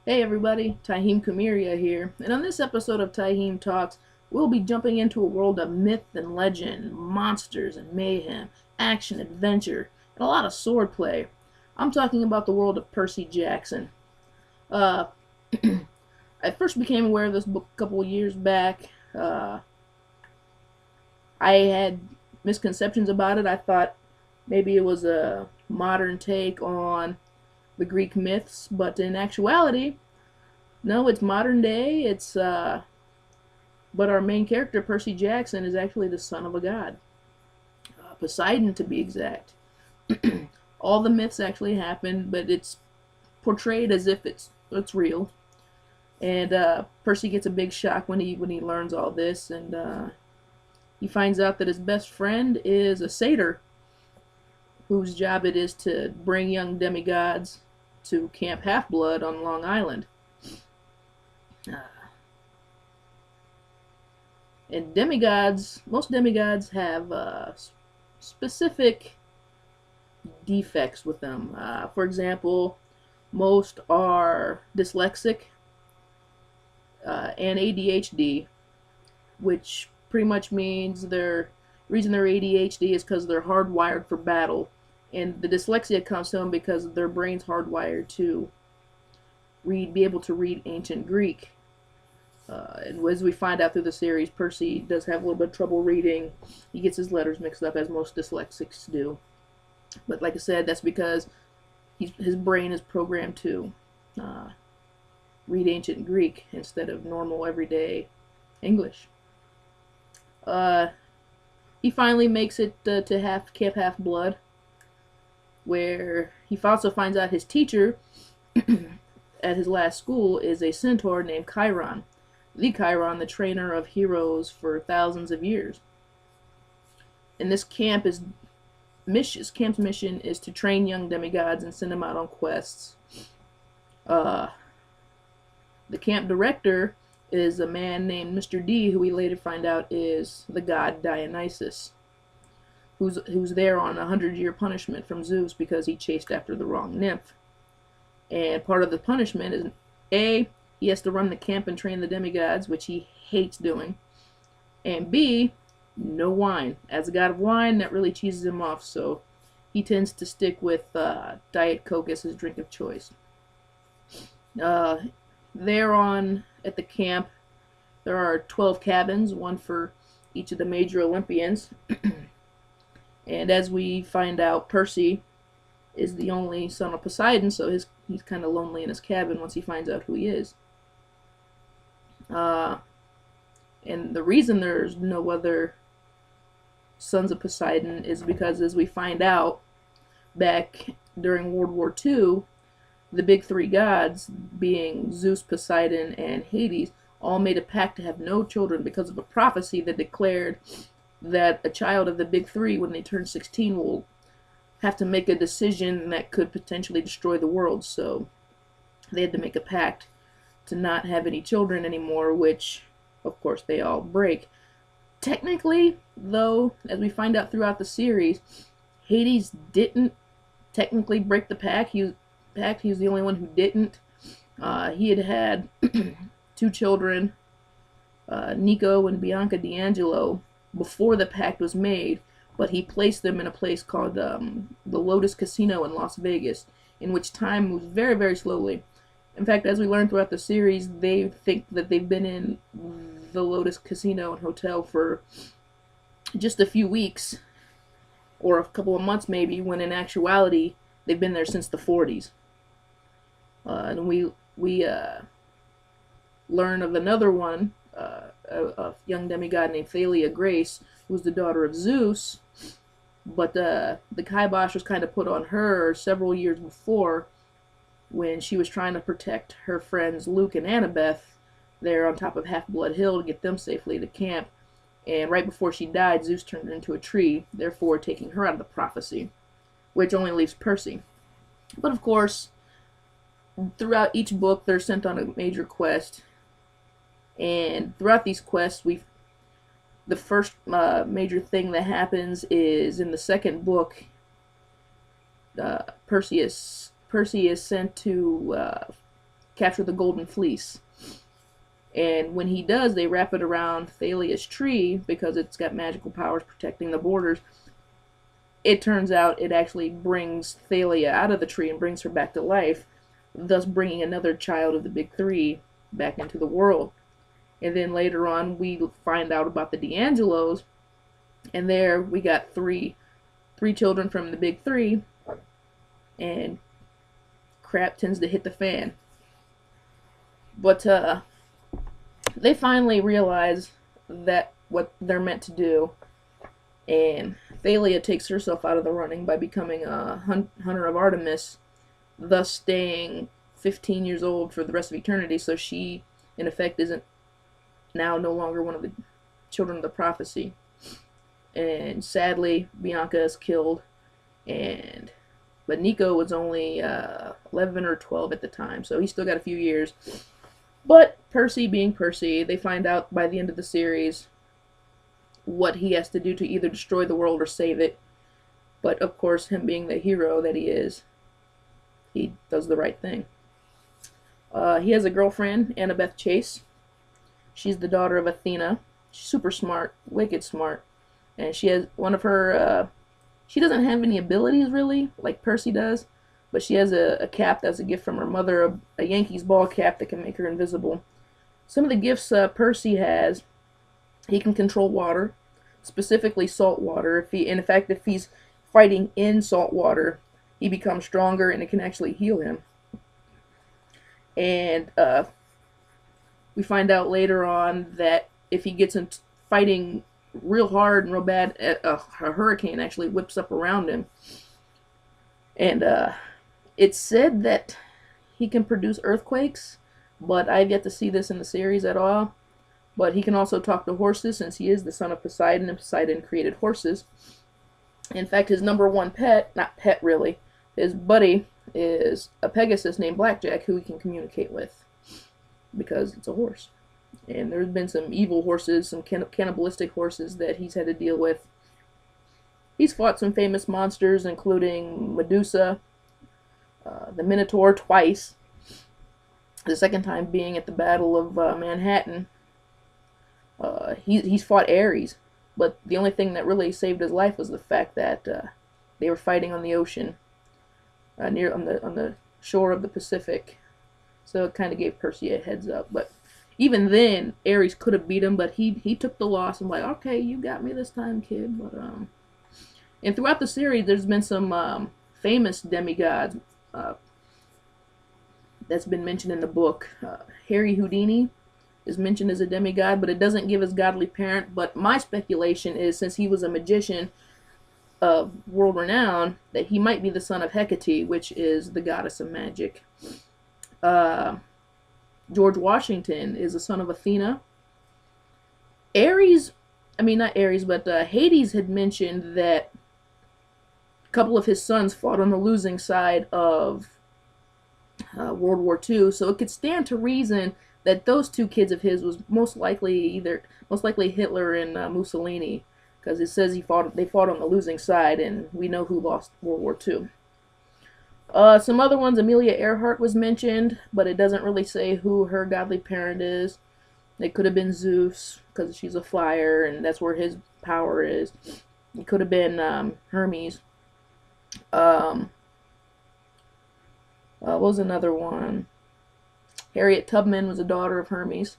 Hey everybody, Tyheam here, and on this episode of Tyheam Talks, we'll be jumping into a world of myth and legend, monsters and mayhem, action, adventure, and a lot of swordplay. I'm talking about the world of Percy Jackson. Uh, I first became aware of this book a couple of years back. I had misconceptions about it. I thought maybe it was a modern take on the Greek myths, but in actuality, no, it's modern day. But our main character, Percy Jackson, is actually the son of a god, Poseidon to be exact. All the myths actually happened, but it's portrayed as if it's real. And Percy gets a big shock when he learns all this, and he finds out that his best friend is a satyr, whose job it is to bring young demigods to Camp Half Blood on Long Island. Uh, and most demigods have specific defects with them. For example, most are dyslexic and ADHD, which pretty much means the reason they're ADHD is because they're hardwired for battle, and the dyslexia comes to them because their brain's hardwired to be able to read ancient Greek. And as we find out through the series, Percy does have a little bit of trouble reading. He gets his letters mixed up, as most dyslexics do. But like I said, that's because his brain is programmed to read ancient Greek instead of normal, everyday English. Uh, he finally makes it to Camp Half Blood, where he also finds out his teacher at his last school is a centaur named Chiron. The Chiron, the trainer of heroes for thousands of years. And this camp's mission is to train young demigods and send them out on quests. The camp director is a man named Mr. D, who we later find out is the god Dionysus, who's there on a 100-year punishment from Zeus because he chased after the wrong nymph. And part of the punishment is he has to run the camp and train the demigods, which he hates doing. And B, no wine. As a god of wine, that really cheeses him off, so he tends to stick with Diet Coke as his drink of choice. There at the camp, there are 12 cabins, one for each of the major Olympians. And as we find out, Percy is the only son of Poseidon, so he's kind of lonely in his cabin once he finds out who he is. And the reason there's no other sons of Poseidon is because, as we find out, back during World War II, the big three gods, being Zeus, Poseidon, and Hades, all made a pact to have no children because of a prophecy that declared that a child of the big three, when they turn 16, will have to make a decision that could potentially destroy the world. So they had to make a pact to not have any children anymore, which, of course, they all break. Technically, though, as we find out throughout the series, Hades didn't technically break the pact. He was the only one who didn't. He had two children, Nico and Bianca D'Angelo, before the pact was made, but he placed them in a place called the Lotus Casino in Las Vegas, in which time moves very, very slowly. In fact, as we learn throughout the series, they think that they've been in the Lotus Casino and Hotel for just a few weeks, or a couple of months maybe, when in actuality, they've been there since the 40s. And we learn of another one, a young demigod named Thalia Grace, who was the daughter of Zeus, but the kibosh was kind of put on her several years before, when she was trying to protect her friends Luke and Annabeth there on top of Half-Blood Hill to get them safely to camp. And right before she died, Zeus turned her into a tree, therefore taking her out of the prophecy, which only leaves Percy. But of course, throughout each book, they're sent on a major quest. And throughout these quests, the first major thing that happens is in the second book. Percy is sent to capture the Golden Fleece. And when he does, they wrap it around Thalia's tree because it's got magical powers protecting the borders. It turns out it actually brings Thalia out of the tree and brings her back to life, thus bringing another child of the Big Three back into the world. And then later on, we find out about the D'Angelos, and there we got three children from the Big Three, and crap tends to hit the fan. But they finally realize that what they're meant to do, and Thalia takes herself out of the running by becoming a hunter of Artemis, thus staying 15 years old for the rest of eternity, so she, in effect, isn't now no longer one of the children of the prophecy. And sadly, Bianca is killed, but Nico was only 11 or 12 at the time, so he's still got a few years. But Percy being Percy, they find out by the end of the series what he has to do to either destroy the world or save it. But of course, him being the hero that he is, he does the right thing. He has a girlfriend, Annabeth Chase. She's the daughter of Athena. She's super smart, wicked smart. And she has one of her, she doesn't have any abilities really, like Percy does, but she has a cap that's a gift from her mother, a Yankees ball cap that can make her invisible. Some of the gifts Percy has, he can control water, specifically salt water. In fact, if he's fighting in salt water, he becomes stronger and it can actually heal him. And we find out later on that if he gets in fighting real hard and real bad, a hurricane actually whips up around him. And it's said that he can produce earthquakes, but I've yet to see this in the series at all. But he can also talk to horses, since he is the son of Poseidon, and Poseidon created horses. In fact, his number one pet, not pet really, his buddy is a Pegasus named Blackjack, who he can communicate with, because it's a horse. And there's been some evil horses, some cannibalistic horses that he's had to deal with. He's fought some famous monsters, including Medusa, the Minotaur twice, the second time being at the Battle of Manhattan. He's fought Ares, but the only thing that really saved his life was the fact that they were fighting on the ocean, on the shore of the Pacific. So it kind of gave Percy a heads up. But even then, Ares could have beat him, but he took the loss and like, okay, you got me this time, kid. But and throughout the series, there's been some famous demigods that's been mentioned in the book. Harry Houdini is mentioned as a demigod, but it doesn't give his godly parent. But my speculation is, since he was a magician of world renown, that he might be the son of Hecate, which is the goddess of magic. George Washington is the son of Athena. Hades had mentioned that a couple of his sons fought on the losing side of World War II, so it could stand to reason that those two kids of his was most likely Hitler and Mussolini, because it says they fought on the losing side, and we know who lost World War II. Some other ones, Amelia Earhart was mentioned, but it doesn't really say who her godly parent is. It could have been Zeus, because she's a flyer, and that's where his power is. It could have been Hermes. What was another one? Harriet Tubman was a daughter of Hermes.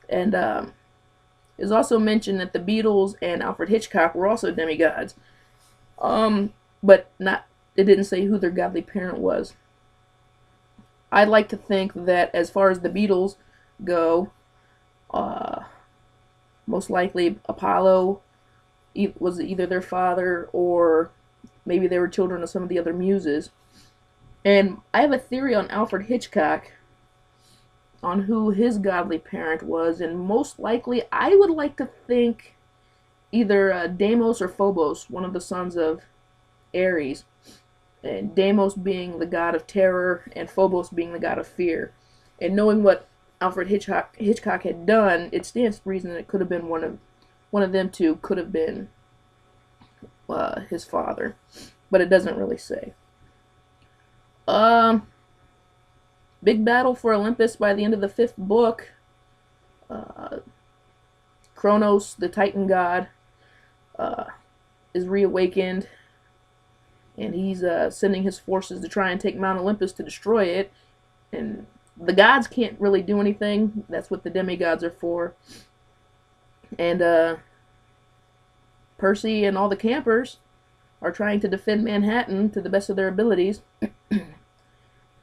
And it's also mentioned that the Beatles and Alfred Hitchcock were also demigods. But it didn't say who their godly parent was. I'd like to think that as far as the Beatles go, most likely Apollo was either their father, or maybe they were children of some of the other muses. And I have a theory on Alfred Hitchcock, on who his godly parent was, and most likely I would like to think either Deimos or Phobos, one of the sons of Ares, and Deimos being the god of terror and Phobos being the god of fear. And knowing what Alfred Hitchcock had done, it stands to reason that it could have been one of them two could have been his father, but it doesn't really say. Big big battle for Olympus by the end of the 5th book. Uh, Kronos, the Titan god, uh, is reawakened, and he's sending his forces to try and take Mount Olympus to destroy it. And the gods can't really do anything. That's what the demigods are for. And Percy and all the campers are trying to defend Manhattan to the best of their abilities.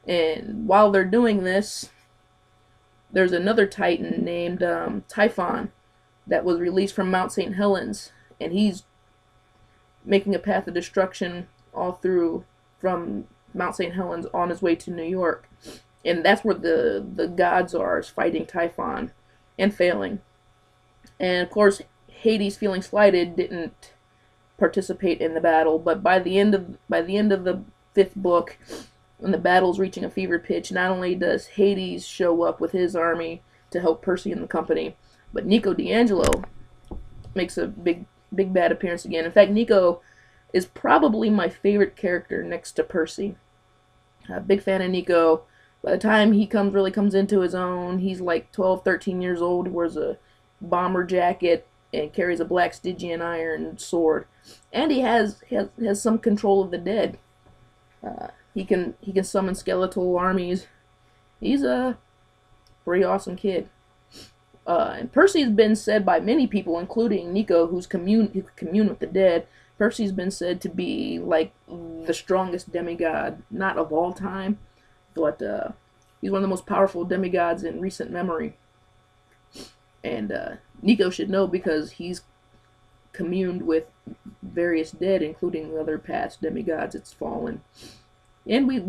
And while they're doing this, there's another Titan named Typhon that was released from Mount St. Helens, and he's making a path of destruction all through from Mount St. Helens on his way to New York. And that's where the gods are, is fighting Typhon and failing. And of course, Hades, feeling slighted, didn't participate in the battle. But by the end of the 5th book, when the battle's reaching a fever pitch, not only does Hades show up with his army to help Percy and the company, but Nico D'Angelo makes a big bad appearance again. In fact, Nico is probably my favorite character next to Percy. Big fan of Nico. By the time he really comes into his own, he's like 12, 13 years old. He wears a bomber jacket and carries a black Stygian iron sword. And he has some control of the dead. He can summon skeletal armies. He's a pretty awesome kid. And Percy's been said by many people, including Nico, who commune with the dead. Percy's been said to be like the strongest demigod, not of all time, but he's one of the most powerful demigods in recent memory. And Nico should know because he's communed with various dead, including other past demigods that's fallen. And we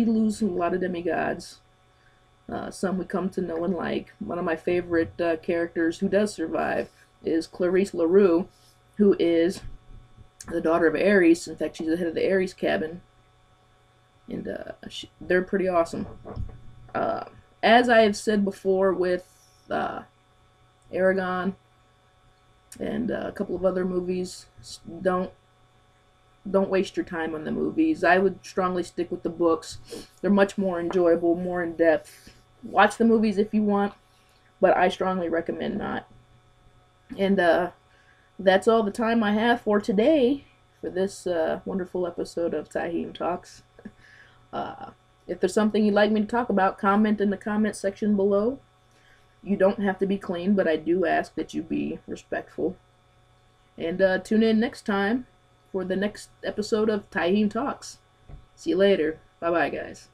lose a lot of demigods. Some we come to know and like. One of my favorite characters who does survive is Clarice LaRue, who is the daughter of Ares. In fact, she's the head of the Ares cabin. And they're pretty awesome. As I have said before with Aragon and a couple of other movies, don't waste your time on the movies. I would strongly stick with the books. They're much more enjoyable, more in depth. Watch the movies if you want, but I strongly recommend not. And that's all the time I have for today for this wonderful episode of Tyheam Talks. If there's something you'd like me to talk about, comment in the comment section below. You don't have to be clean, but I do ask that you be respectful. And tune in next time for the next episode of Tyheam Talks. See you later. Bye-bye, guys.